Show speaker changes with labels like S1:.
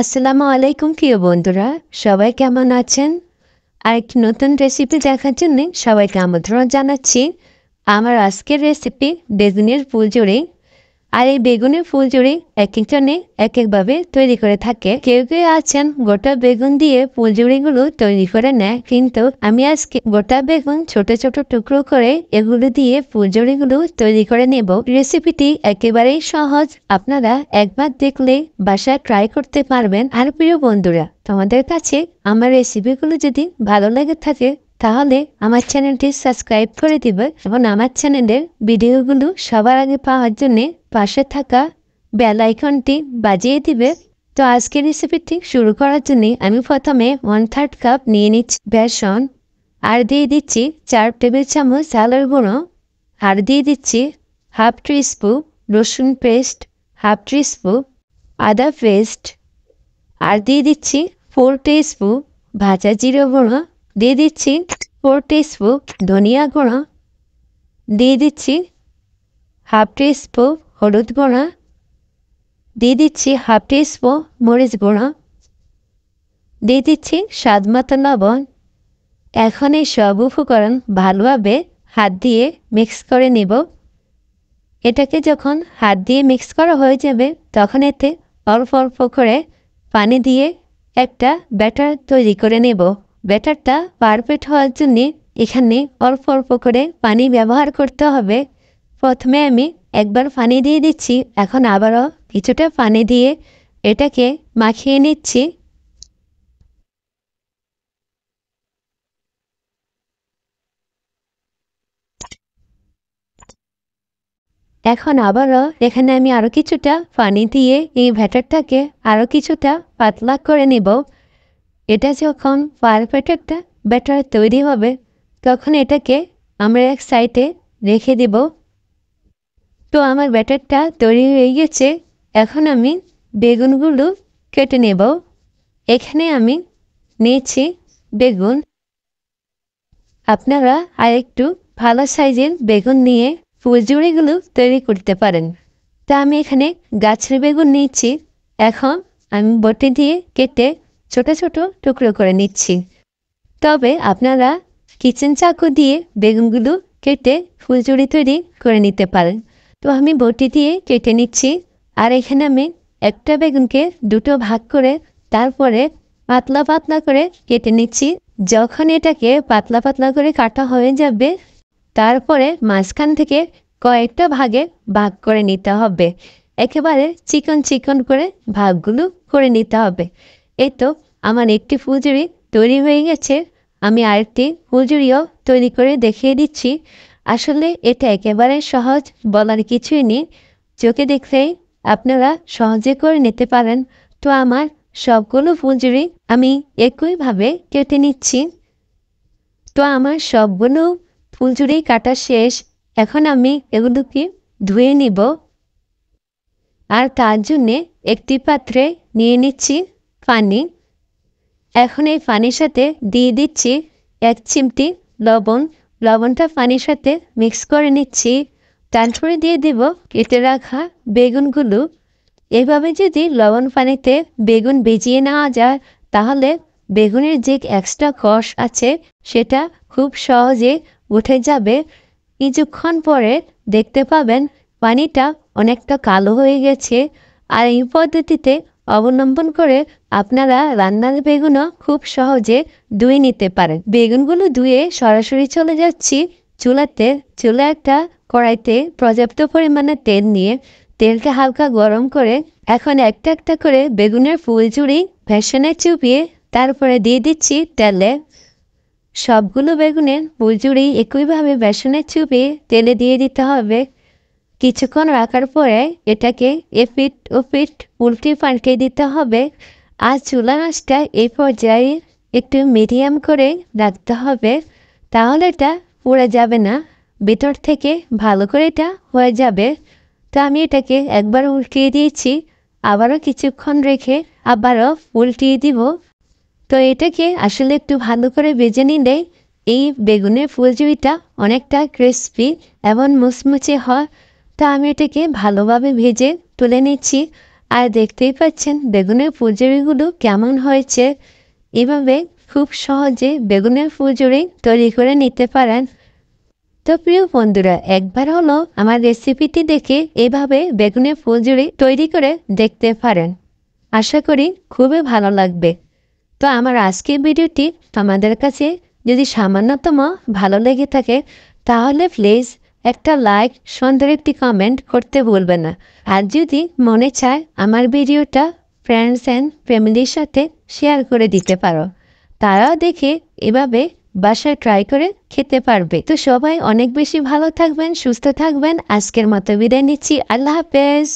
S1: আসসালামু আলাইকুম প্রিয় বন্ধুরা, সবাই কেমন আছেন? আরেকটি নতুন রেসিপি দেখার জন্য সবাইকে আমন্ত্রণ জানাচ্ছি। আমার আজকের রেসিপি বেগুনের ফুলঝুরি। আর এই বেগুনের ফুলঝুরি একেকজনে একভাবে তৈরি করে থাকে। কেউ কেউ আছেন গোটা বেগুন দিয়ে ফুলঝুরিগুলো তৈরি করে নেয়, কিন্তু আমি আজকে গোটা বেগুন ছোট ছোট টুকরো করে এগুলো দিয়ে ফুলঝুরিগুলো তৈরি করে নেব। রেসিপিটি একেবারেই সহজ, আপনারা একবার দেখলে বাসায় ট্রাই করতে পারবেন। আর প্রিয় বন্ধুরা, তোমাদের কাছে আমার রেসিপিগুলো যদি ভালো লেগে থাকে তাহলে আমার চ্যানেলটি সাবস্ক্রাইব করে দিবে এবং আমার চ্যানেলের ভিডিওগুলো সবার আগে পাওয়ার জন্য পাশে থাকা বেল আইকনটি বাজিয়ে দিবে। তো আজকের রেসিপিটি শুরু করার জন্য আমি প্রথমে 1/3 কাপ নিয়ে নিচ্ছি বেসন, আর দিয়ে দিচ্ছি 4 টেবিল চামচ চালের গুঁড়ো, আর দিয়ে দিচ্ছি 1/2 টিস্পুন রসুন পেস্ট, 1/2 টিস্পুন আদা পেস্ট, আর দিয়ে দিচ্ছি 4 টিস্পুন ভাজা জিরে গুঁড়ো, দিয়ে দিচ্ছি 4 টিস্পুন ধনিয়া গুঁড়ো, দিয়ে দিচ্ছি 1/2 টিস্পুন হলুদ গুঁড়া, দিয়ে দিচ্ছি 1/2 টিস্পুন মরিচ গুঁড়ো, দিয়ে দিচ্ছি স্বাদ মতো লবণ। এখন এই সব উপকরণ ভালোভাবে হাত দিয়ে মিক্স করে নেব। এটাকে যখন হাত দিয়ে মিক্স করা হয়ে যাবে তখন এতে অল্প অল্প করে পানি দিয়ে একটা ব্যাটার তৈরি করে নেব। ব্যাটারটা পারফেক্ট হওয়ার জন্য এখানে অল্প অল্প করে পানি ব্যবহার করতে হবে। প্রথমে আমি একবার পানি দিয়ে দিচ্ছি, এখন আবারও কিছুটা পানি দিয়ে এটাকে মাখিয়ে নিচ্ছি। এখন আবারও এখানে আমি আরও কিছুটা পানি দিয়ে এই ব্যাটারটাকে আরও কিছুটা পাতলা করে নেব। এটা যখন পারফেক্ট একটা ব্যাটার তৈরি হবে তখন এটাকে আমরা এক সাইডে রেখে দেব। তো আমার ব্যাটারটা তৈরি হয়ে গেছে। এখন আমি বেগুনগুলো কেটে নেব। এখানে আমি নিয়েছি বেগুন। আপনারা আরেকটু ভালো সাইজের বেগুন নিয়ে ফুলঝুরিগুলো তৈরি করতে পারেন। তা আমি এখানে গাছের বেগুন নিয়েছি। এখন আমি বটি দিয়ে কেটে ছোট ছোট টুকরো করে নিচ্ছি। তবে আপনারা কিচেন চাকু দিয়ে বেগুনগুলো কেটে ফুলঝুরি তৈরি করে নিতে পারেন। তো আমি বটি দিয়ে কেটে নিচ্ছি। আর এখানে আমি একটা বেগুনকে দুটো ভাগ করে তারপরে পাতলা পাতলা করে কেটে নিচ্ছি। যখন এটাকে পাতলা পাতলা করে কাটা হয়ে যাবে তারপরে মাঝখান থেকে কয়েকটা ভাগে ভাগ করে নিতে হবে। একেবারে চিকন চিকন করে ভাগগুলো করে নিতে হবে। এই তো আমার একটি ফুলঝুরি তৈরি হয়ে গেছে। আমি আরেকটি ফুলঝুরিও তৈরি করে দেখিয়ে দিচ্ছি। আসলে এটা একেবারে সহজ, বলার কিছুই নেই। চোখে দেখলেই আপনারা সহজে করে নিতে পারেন। তো আমার সবগুলো ফুলঝুরি আমি একইভাবে কেটে নিচ্ছি। তো আমার সবগুলো ফুলঝুরি কাটা শেষ। এখন আমি এগুলোকে ধুয়ে নিব। আর তার জন্যে একটি পাত্রে নিয়ে নিচ্ছি পানি। এখন এই পানির সাথে দিয়ে দিচ্ছি 1 চিমটি লবণ। লবণটা পানির সাথে মিক্স করে নিচ্ছি। তারপরে দিয়ে দেব কেটে রাখা বেগুনগুলো। এভাবে যদি লবণ পানিতে বেগুন ভিজিয়ে নেওয়া যায় তাহলে বেগুনের যে এক্সট্রা কষ আছে সেটা খুব সহজে উঠে যাবে। কিছুক্ষণ পরে দেখতে পাবেন পানিটা অনেকটা কালো হয়ে গেছে। আর এই পদ্ধতিতে অবলম্বন করে আপনারা রান্নার বেগুনও খুব সহজে ধুয়ে নিতে পারেন। বেগুনগুলো ধুয়ে সরাসরি চলে যাচ্ছি চুলাতে। চুলা একটা কড়াইতে পর্যাপ্ত পরিমাণে তেল নিয়ে তেলকে হালকা গরম করে এখন একটা একটা করে বেগুনের ফুলঝুরি বেসনে চুপিয়ে তারপরে দিয়ে দিচ্ছি তেলে। সবগুলো বেগুনের ফুলঝুরি একইভাবে বেসনে চুপিয়ে তেলে দিয়ে দিতে হবে। কিছুক্ষণ রাখার পরে এটাকে এপিট ওপিট উল্টে পাল্টে দিতে হবে। আর চুলার আঁচটা এই পর্যায়ে একটু মিডিয়াম করে রাখতে হবে, তাহলে এটা পুড়ে যাবে না, ভিতর থেকে ভালো করে এটা হয়ে যাবে। তো আমি এটাকে একবার উল্টিয়ে দিয়েছি, আবারও কিছুক্ষণ রেখে আবারও উল্টিয়ে দিব। তো এটাকে আসলে একটু ভালো করে ভেজে নিলে এই বেগুনের ফুলঝুরিটা অনেকটা ক্রিস্পি এবং মুচমুচে হয়। তা আমি এটাকে ভালোভাবে ভেজে তুলে নিচ্ছি। আর দেখতেই পাচ্ছেন বেগুনের ফুলঝুরিগুলো কেমন হয়েছে। এভাবে খুব সহজে বেগুনের ফুলঝুরি তৈরি করে নিতে পারেন। তো প্রিয় বন্ধুরা, একবার হলো আমার রেসিপিটি দেখে এভাবে বেগুনের ফুলঝুরি তৈরি করে দেখতে পারেন। আশা করি খুবই ভালো লাগবে। তো আমার আজকের ভিডিওটি আমাদের কাছে যদি সামান্যতম ভালো লেগে থাকে তাহলে প্লিজ একটা লাইক, সুন্দর একটি কমেন্ট করতে ভুলবেন না। আর যদি মনে চায় আমার ভিডিওটা ফ্রেন্ডস অ্যান্ড ফ্যামিলির সাথে শেয়ার করে দিতে পারো, তারাও দেখে এভাবে বাসায় ট্রাই করে খেতে পারবে। তো সবাই অনেক বেশি ভালো থাকবেন, সুস্থ থাকবেন। আজকের মতো বিদায় নিচ্ছি। আল্লাহ হাফেজ।